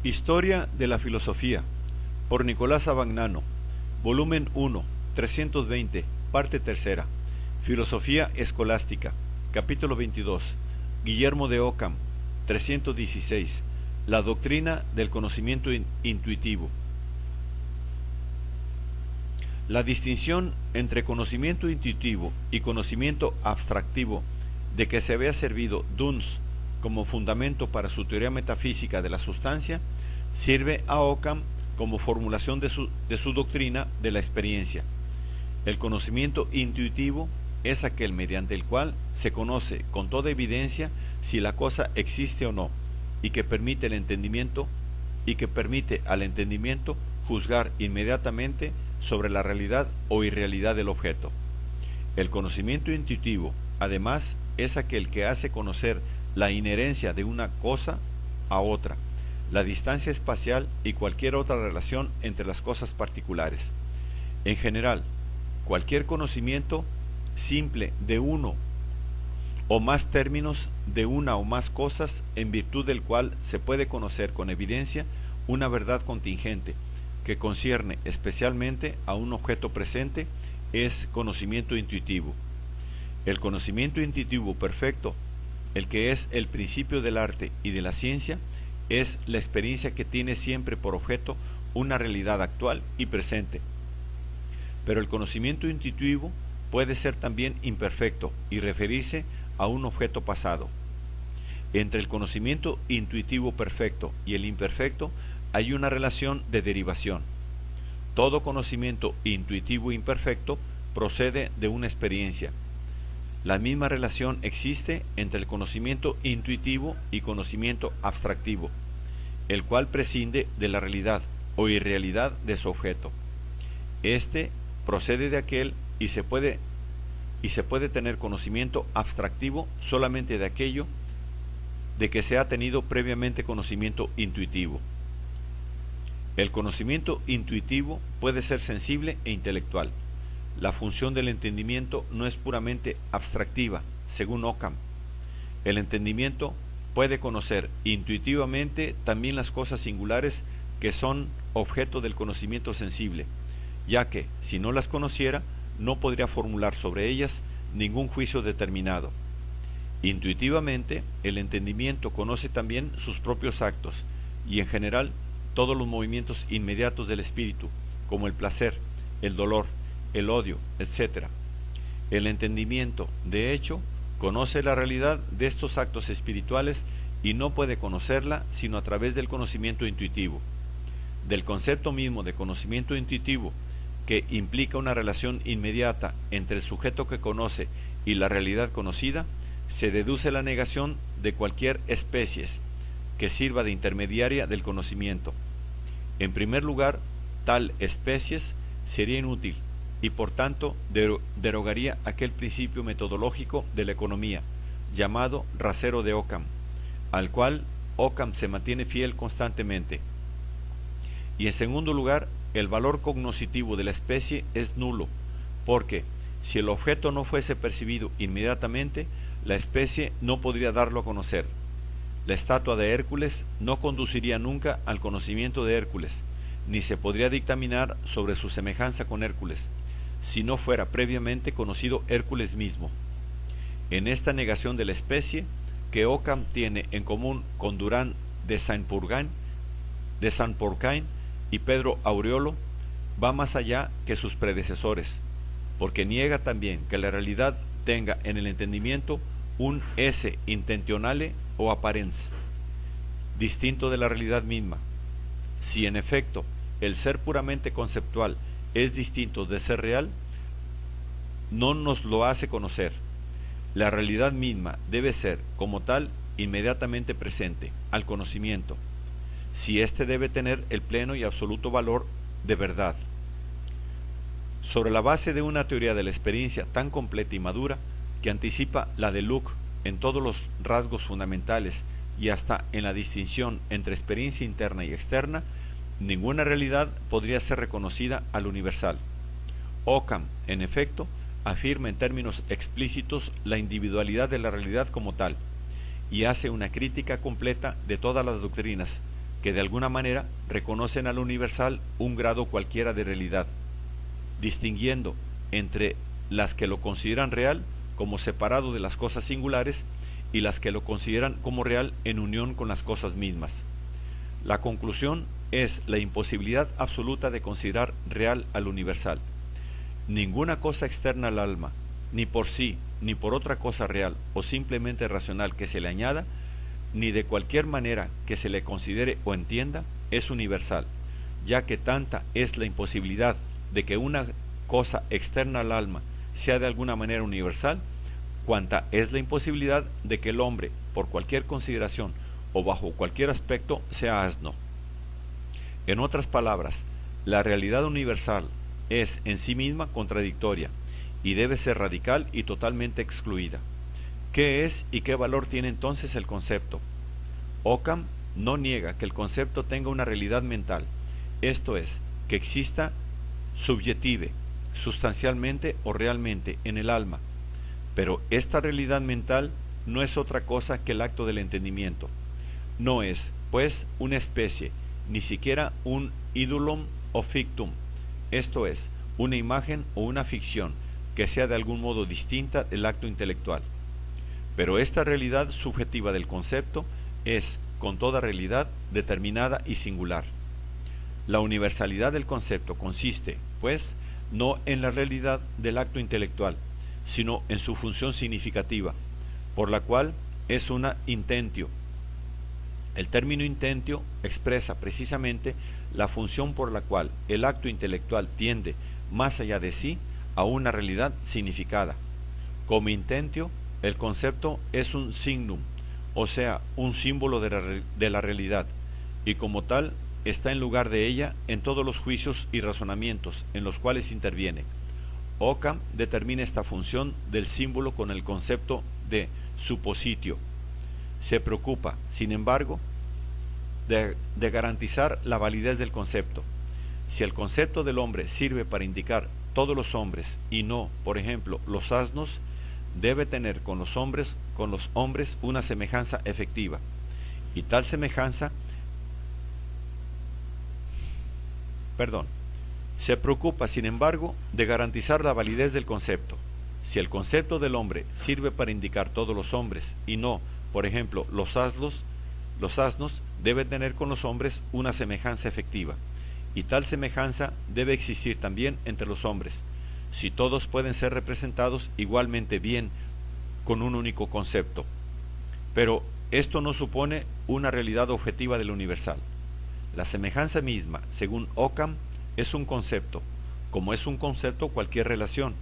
Historia de la filosofía, por Nicolás Abagnano, volumen 1, 320, parte tercera. Filosofía escolástica, capítulo 22. Guillermo de Ockham, 316. La doctrina del conocimiento intuitivo. La distinción entre conocimiento intuitivo y conocimiento abstractivo de que se había servido Duns como fundamento para su teoría metafísica de la sustancia, sirve a Ockham como formulación de su doctrina de la experiencia. El conocimiento intuitivo es aquel mediante el cual se conoce con toda evidencia si la cosa existe o no, y que permite al entendimiento juzgar inmediatamente sobre la realidad o irrealidad del objeto. El conocimiento intuitivo, además, es aquel que hace conocer la inherencia de una cosa a otra, la distancia espacial y cualquier otra relación entre las cosas particulares. En general, cualquier conocimiento simple de uno o más términos de una o más cosas, en virtud del cual se puede conocer con evidencia una verdad contingente que concierne especialmente a un objeto presente, es conocimiento intuitivo. El conocimiento intuitivo perfecto, el que es el principio del arte y de la ciencia, es la experiencia que tiene siempre por objeto una realidad actual y presente. Pero el conocimiento intuitivo puede ser también imperfecto y referirse a un objeto pasado. Entre el conocimiento intuitivo perfecto y el imperfecto hay una relación de derivación. Todo conocimiento intuitivo imperfecto procede de una experiencia. La misma relación existe entre el conocimiento intuitivo y conocimiento abstractivo, el cual prescinde de la realidad o irrealidad de su objeto. Este procede de aquel y se puede tener conocimiento abstractivo solamente de aquello de que se ha tenido previamente conocimiento intuitivo. El conocimiento intuitivo puede ser sensible e intelectual. La función del entendimiento no es puramente abstractiva, según Ockham. El entendimiento puede conocer intuitivamente también las cosas singulares que son objeto del conocimiento sensible, ya que, si no las conociera, no podría formular sobre ellas ningún juicio determinado. Intuitivamente, el entendimiento conoce también sus propios actos y, en general, todos los movimientos inmediatos del espíritu, como el placer, el dolor, el odio, etc. El entendimiento, de hecho, conoce la realidad de estos actos espirituales y no puede conocerla sino a través del conocimiento intuitivo. Del concepto mismo de conocimiento intuitivo, que implica una relación inmediata entre el sujeto que conoce y la realidad conocida, se deduce la negación de cualquier especie que sirva de intermediaria del conocimiento. En primer lugar, tal especie sería inútil y por tanto derogaría aquel principio metodológico de la economía, llamado rasero de Ockham, al cual Ockham se mantiene fiel constantemente. Y en segundo lugar, el valor cognoscitivo de la especie es nulo, porque si el objeto no fuese percibido inmediatamente, la especie no podría darlo a conocer. La estatua de Hércules no conduciría nunca al conocimiento de Hércules, ni se podría dictaminar sobre su semejanza con Hércules, si no fuera previamente conocido Hércules mismo. En esta negación de la especie, que Ockham tiene en común con Durán de Saint-Pourçain y Pedro Aureolo, va más allá que sus predecesores, porque niega también que la realidad tenga en el entendimiento un esse intentionale o apparens, distinto de la realidad misma. Si en efecto el ser puramente conceptual es distinto de ser real, no nos lo hace conocer. La realidad misma debe ser, como tal, inmediatamente presente al conocimiento, si éste debe tener el pleno y absoluto valor de verdad. Sobre la base de una teoría de la experiencia tan completa y madura, que anticipa la de Locke en todos los rasgos fundamentales y hasta en la distinción entre experiencia interna y externa, ninguna realidad podría ser reconocida al universal. Ockham, en efecto, afirma en términos explícitos la individualidad de la realidad como tal, y hace una crítica completa de todas las doctrinas que de alguna manera reconocen al universal un grado cualquiera de realidad, distinguiendo entre las que lo consideran real como separado de las cosas singulares y las que lo consideran como real en unión con las cosas mismas. La conclusión es la imposibilidad absoluta de considerar real al universal. Ninguna cosa externa al alma, ni por sí, ni por otra cosa real o simplemente racional que se le añada, ni de cualquier manera que se le considere o entienda, es universal, ya que tanta es la imposibilidad de que una cosa externa al alma sea de alguna manera universal, cuanta es la imposibilidad de que el hombre, por cualquier consideración o bajo cualquier aspecto, sea asno. En otras palabras, la realidad universal es en sí misma contradictoria y debe ser radical y totalmente excluida. ¿Qué es y qué valor tiene entonces el concepto? Occam no niega que el concepto tenga una realidad mental, esto es, que exista subjetive, sustancialmente o realmente en el alma, pero esta realidad mental no es otra cosa que el acto del entendimiento. No es, pues, una especie, ni siquiera un idolum o fictum, esto es, una imagen o una ficción que sea de algún modo distinta del acto intelectual. Pero esta realidad subjetiva del concepto es, con toda realidad, determinada y singular. La universalidad del concepto consiste, pues, no en la realidad del acto intelectual, sino en su función significativa, por la cual es una intentio. El término intentio expresa precisamente la función por la cual el acto intelectual tiende, más allá de sí, a una realidad significada. Como intentio, el concepto es un signum, o sea, un símbolo de la realidad, y como tal está en lugar de ella en todos los juicios y razonamientos en los cuales interviene. Occam determina esta función del símbolo con el concepto de suppositio. Se preocupa, sin embargo, de garantizar la validez del concepto. Si el concepto del hombre sirve para indicar todos los hombres y no, por ejemplo, los asnos, debe tener con los hombres una semejanza efectiva, y tal semejanza se preocupa, sin embargo, de garantizar la validez del concepto. Si el concepto del hombre sirve para indicar todos los hombres y no, por ejemplo, los asnos, debe tener con los hombres una semejanza efectiva, y tal semejanza debe existir también entre los hombres, si todos pueden ser representados igualmente bien con un único concepto. Pero esto no supone una realidad objetiva del universal. La semejanza misma, según Occam, es un concepto, como es un concepto cualquier relación.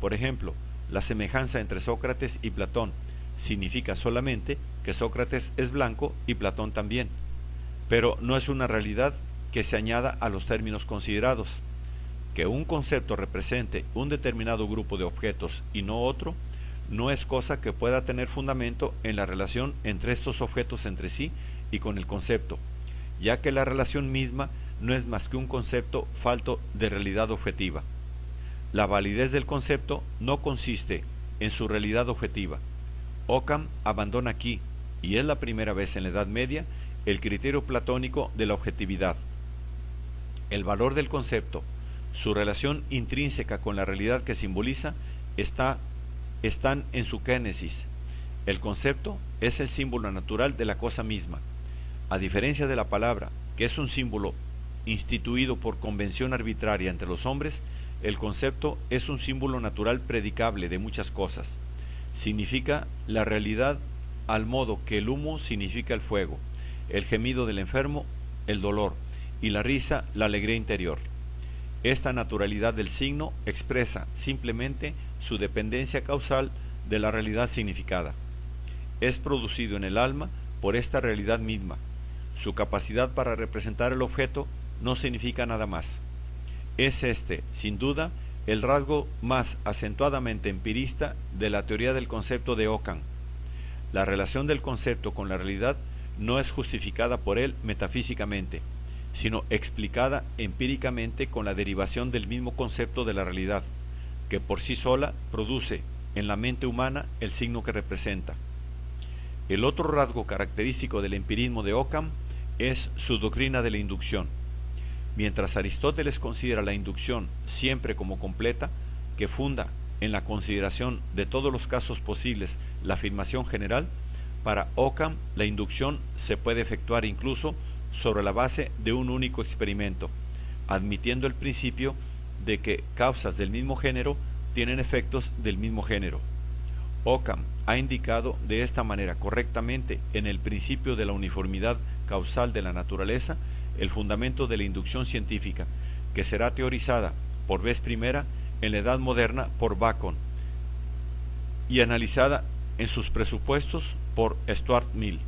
Por ejemplo, la semejanza entre Sócrates y Platón significa solamente que Sócrates es blanco y Platón también, pero no es una realidad que se añada a los términos considerados. Que un concepto represente un determinado grupo de objetos y no otro, no es cosa que pueda tener fundamento en la relación entre estos objetos entre sí y con el concepto, ya que la relación misma no es más que un concepto falto de realidad objetiva. La validez del concepto no consiste en su realidad objetiva. Occam abandona aquí, y es la primera vez en la Edad Media, el criterio platónico de la objetividad. El valor del concepto, su relación intrínseca con la realidad que simboliza, están en su génesis. El concepto es el símbolo natural de la cosa misma. A diferencia de la palabra, que es un símbolo instituido por convención arbitraria entre los hombres, el concepto es un símbolo natural predicable de muchas cosas. Significa la realidad al modo que el humo significa el fuego, el gemido del enfermo, el dolor, y la risa, la alegría interior. Esta naturalidad del signo expresa simplemente su dependencia causal de la realidad significada. Es producido en el alma por esta realidad misma. Su capacidad para representar el objeto no significa nada más. Es este, sin duda, el rasgo más acentuadamente empirista de la teoría del concepto de Occam. La relación del concepto con la realidad no es justificada por él metafísicamente, sino explicada empíricamente con la derivación del mismo concepto de la realidad, que por sí sola produce en la mente humana el signo que representa. El otro rasgo característico del empirismo de Occam es su doctrina de la inducción. Mientras Aristóteles considera la inducción siempre como completa, que funda en la consideración de todos los casos posibles la afirmación general, para Occam la inducción se puede efectuar incluso sobre la base de un único experimento, admitiendo el principio de que causas del mismo género tienen efectos del mismo género. Occam ha indicado de esta manera correctamente en el principio de la uniformidad causal de la naturaleza el fundamento de la inducción científica, que será teorizada por vez primera en la Edad Moderna por Bacon y analizada en sus presupuestos por Stuart Mill.